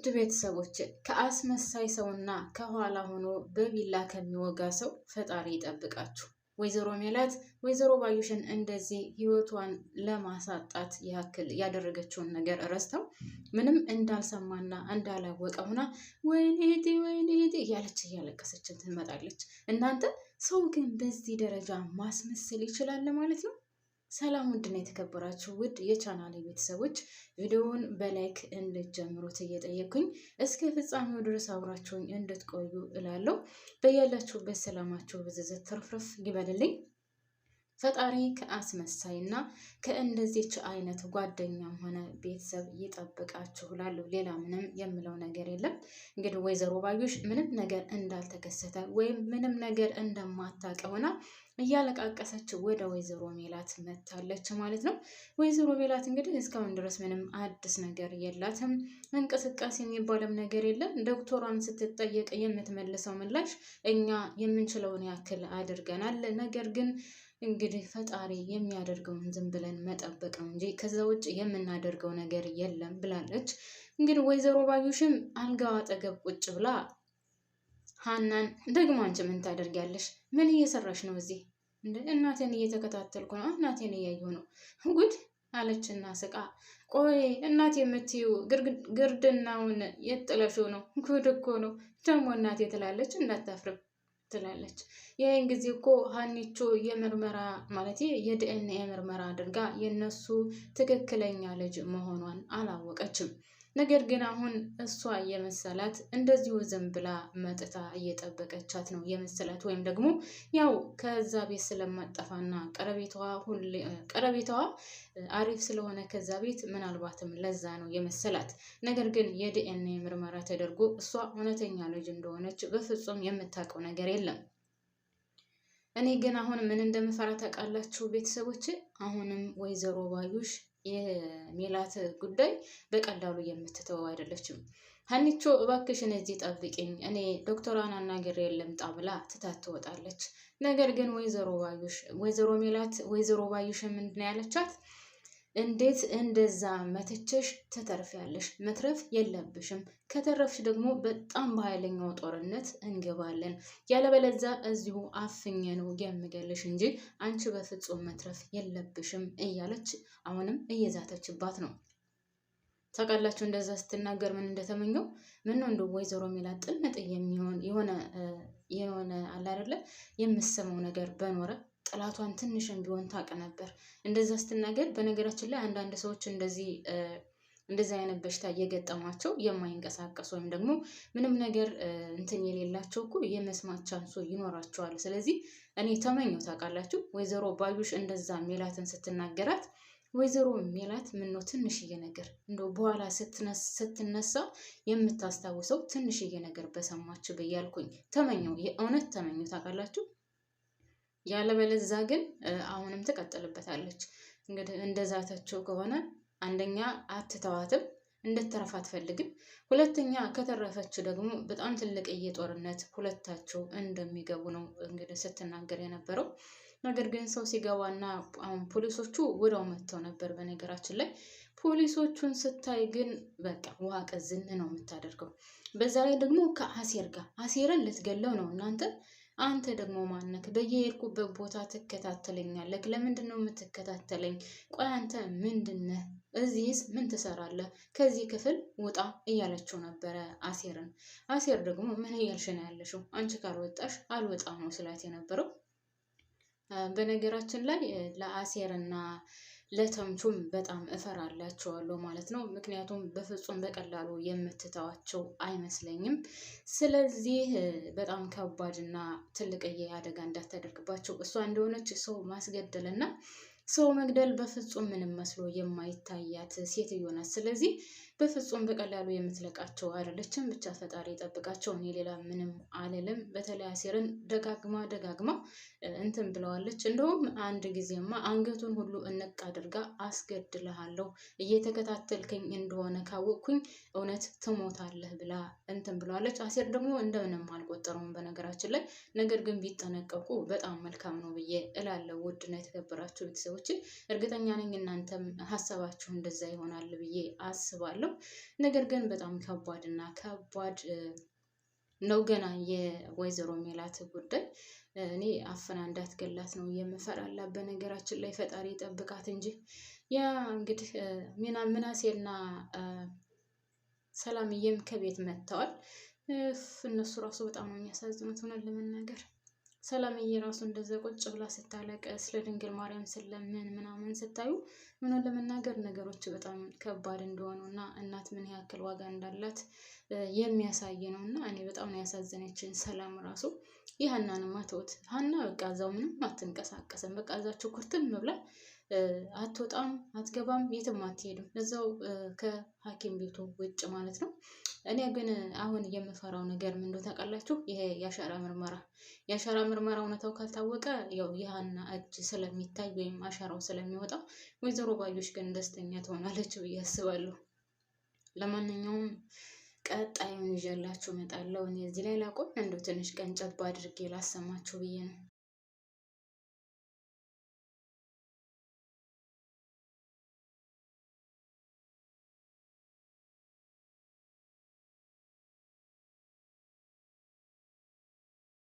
ውድ ቤተሰቦች ከአስመሳይ ሰውና ከኋላ ሆኖ በቢላ ከሚወጋ ሰው ፈጣሪ ይጠብቃችሁ። ወይዘሮ ሜላት ወይዘሮ ባዩሽን እንደዚህ ህይወቷን ለማሳጣት ያክል ያደረገችውን ነገር ረስተው ምንም እንዳልሰማና እንዳላወቀ ሆና ወይኔ እያለች እያለቀሰችን ትመጣለች። እናንተ ሰው ግን በዚህ ደረጃ ማስመሰል ይችላል ማለት ነው? ሰላም ውድና የተከበራችሁ ውድ የቻናሌ ቤተሰቦች ቪዲዮውን በላይክ እንድትጀምሩት እየጠየኩኝ እስከ ፍጻሜው ድረስ አብራችሁኝ እንድትቆዩ እላለሁ። በያላችሁበት ሰላማችሁ ብዝዝት ትርፍርፍ ይበልልኝ። ፈጣሪ ከአስመሳይና ከእንደዚች አይነት ጓደኛም ሆነ ቤተሰብ ይጠብቃችሁ እላለሁ። ሌላ ምንም የምለው ነገር የለም። እንግዲህ ወይዘሮ ባዩሽ ምንም ነገር እንዳልተከሰተ ወይም ምንም ነገር እንደማታውቅ ሆና እያለቃቀሰች ወደ ወይዘሮ ሜላት መታለች ማለት ነው። ወይዘሮ ሜላት እንግዲህ እስካሁን ድረስ ምንም አዲስ ነገር የላትም። እንቅስቃሴ የሚባልም ነገር የለም። ዶክተሯን ስትጠየቅ የምትመልሰው ምላሽ እኛ የምንችለውን ያክል አድርገናል፣ ነገር ግን እንግዲህ ፈጣሪ የሚያደርገውን ዝም ብለን መጠበቅ ነው እንጂ ከዛ ውጭ የምናደርገው ነገር የለም ብላለች። እንግዲህ ወይዘሮ ባዩሽም አልጋዋ አጠገብ ቁጭ ብላ ሀናን ደግሞ አንቺ ምን ታደርጊያለሽ? ምን እየሰራሽ ነው እዚህ? እናቴን እየተከታተልኩ ነው፣ እናቴን እያየሁ ነው። ጉድ አለችና ስቃ፣ ቆይ እናቴ የምትዩ ግርድናውን የጥለሽው ነው? ጉድ እኮ ነው ደግሞ እናቴ ትላለች፣ እንዳታፍርም ትላለች። ይህን ጊዜ እኮ ሀኒቾ የምርመራ ማለት የዲኤንኤ ምርመራ አድርጋ የነሱ ትክክለኛ ልጅ መሆኗን አላወቀችም። ነገር ግን አሁን እሷ የመሰላት እንደዚሁ ዝም ብላ መጥታ እየጠበቀቻት ነው የመሰላት፣ ወይም ደግሞ ያው ከዛ ቤት ስለማጠፋና ቀረቤታዋ አሪፍ ስለሆነ ከዛ ቤት ምናልባትም ለዛ ነው የመሰላት። ነገር ግን የዲኤንኤ ምርመራ ተደርጎ እሷ እውነተኛ ልጅ እንደሆነች በፍጹም የምታውቀው ነገር የለም። እኔ ግን አሁን ምን እንደምፈራ ታውቃላችሁ ቤተሰቦች? አሁንም ወይዘሮ ባዩሽ የሜላት ጉዳይ በቀላሉ የምትተወው አይደለችም። ሀኒቾ እባክሽን እዚህ ጠብቂኝ፣ እኔ ዶክተሯን አናግሬ ልምጣ ብላ ትታት ትወጣለች። ነገር ግን ወይዘሮ ሜላት ወይዘሮ ባዩሽ ምንድን ነው ያለቻት? እንዴት እንደዛ መትችሽ ትተርፊያለሽ? መትረፍ የለብሽም። ከተረፍሽ ደግሞ በጣም በኃይለኛው ጦርነት እንገባለን። ያለበለዛ እዚሁ አፍኜ ነው የምገልሽ እንጂ አንቺ በፍጹም መትረፍ የለብሽም እያለች አሁንም እየዛተችባት ነው። ታውቃላችሁ እንደዛ ስትናገር ምን እንደተመኘው? ምን ነው እንደው ወይዘሮ ሜላት ጥንጥ የሚሆን የሆነ አለ አይደለ የምሰማው ነገር በኖረ ጥላቷን ትንሽም ቢሆን ታውቅ ነበር። እንደዛ ስትናገር በነገራችን ላይ አንዳንድ ሰዎች እንደዚህ አይነት በሽታ እየገጠማቸው የማይንቀሳቀሱ ወይም ደግሞ ምንም ነገር እንትን የሌላቸው እኮ የመስማት ቻንሱ ይኖራቸዋል። ስለዚህ እኔ ተመኘው ታውቃላችሁ ወይዘሮ ባዩሽ እንደዛ ሜላትን ስትናገራት፣ ወይዘሮ ሜላት ምነው ትንሽዬ ነገር እንደው በኋላ ስትነሳ የምታስታውሰው ትንሽዬ ነገር በሰማች ብያልኩኝ ተመኘው፣ የእውነት ተመኘው ታውቃላችሁ። ያለበለዛ ግን አሁንም ትቀጥልበታለች። እንግዲህ እንደዛተችው ከሆነ አንደኛ አትተዋትም፣ እንድትረፍ አትፈልግም። ሁለተኛ ከተረፈች ደግሞ በጣም ትልቅዬ ጦርነት ሁለታቸው እንደሚገቡ ነው እንግዲህ ስትናገር የነበረው። ነገር ግን ሰው ሲገባና አሁን ፖሊሶቹ ወዲያው መጥተው ነበር። በነገራችን ላይ ፖሊሶቹን ስታይ ግን በቃ ውሃ ቀዝን ነው የምታደርገው። በዛ ላይ ደግሞ ከአሴር ጋር አሴርን ልትገለው ነው እናንተ። አንተ ደግሞ ማነክ? በየሄድኩበት ቦታ ትከታተለኛለህ። ለምንድን ነው የምትከታተለኝ? ቆይ አንተ ምንድነህ? እዚህስ ምን ትሰራለህ? ከዚህ ክፍል ውጣ እያለችው ነበረ አሴርን። አሴር ደግሞ ምን እያልሽ ነው ያለሽው? አንቺ ካልወጣሽ አልወጣም ነው ስላት የነበረው። በነገራችን ላይ ለአሴርና ለተምቹም በጣም እፈራላቸዋለሁ ማለት ነው። ምክንያቱም በፍጹም በቀላሉ የምትተዋቸው አይመስለኝም። ስለዚህ በጣም ከባድና ትልቅዬ አደጋ እንዳታደርግባቸው። እሷ እንደሆነች ሰው ማስገደልና ሰው መግደል በፍጹም ምንም መስሎ የማይታያት ሴትዮ ናት። ስለዚህ በፍጹም በቀላሉ የምትለቃቸው አይደለችም። ብቻ ፈጣሪ ይጠብቃቸው። እኔ ሌላ ምንም አልልም። በተለይ አሴርን ደጋግማ እንትን ብለዋለች። እንደውም አንድ ጊዜማ አንገቱን ሁሉ እንቅ አድርጋ አስገድልሃለሁ፣ እየተከታተልከኝ እንደሆነ ካወቅኩኝ እውነት ትሞታለህ ብላ እንትን ብለዋለች። አሴር ደግሞ እንደምንም አልቆጠረውም በነገራችን ላይ። ነገር ግን ቢጠነቀቁ በጣም መልካም ነው ብዬ እላለሁ። ውድና የተከበራችሁ ቤተሰቦች እርግጠኛ ነኝ እናንተም ሀሳባችሁ እንደዛ ይሆናል ብዬ አስባለሁ። አስባለሁ። ነገር ግን በጣም ከባድና ከባድ ነው ገና የወይዘሮ ሜላት ጉዳይ። እኔ አፍና እንዳትገላት ነው የምፈራላት። በነገራችን ላይ ፈጣሪ ጠብቃት እንጂ ያ እንግዲህ ምናሴና ሰላምዬም ከቤት መጥተዋል። እነሱ ራሱ በጣም ነው የሚያሳዝኑት ሆነን ለመናገር። ሰላምዬ ራሱ እንደዛ ቁጭ ብላ ስታለቅስ ስለ ድንግል ማርያም ስለምን ምናምን ስታዩ ሆነን ለመናገር ነገሮች በጣም ከባድ እንደሆኑ እና እናት ምን ያክል ዋጋ እንዳላት የሚያሳይ ነው። እና እኔ በጣም ነው ያሳዘነችኝ ሰላም ራሱ። የሀናንማ ተውት። ሀና በቃ እዛው ምንም አትንቀሳቀስም። በቃ እዛችሁ ኩርትም ብላ አትወጣም፣ አትገባም፣ የትም አትሄድም። እዛው ከሐኪም ቤቱ ውጭ ማለት ነው። እኔ ግን አሁን የምፈራው ነገር ምን እንደሆነ ታውቃላችሁ? ይሄ የአሻራ ምርመራ እውነታው ካልታወቀ ያው የሀና እጅ ስለሚታይ ወይም አሻራው ስለሚወጣ ወይዘሮ ባዩሽ ግን ደስተኛ ትሆናለች ብዬ አስባለሁ። ለማንኛውም ቀጣዩን ይዤላችሁ እመጣለሁ። እኔ እዚህ ላይ ላቆም እንደው ትንሽ ቀን ጨባ አድርጌ ላሰማችሁ ብዬ ነው።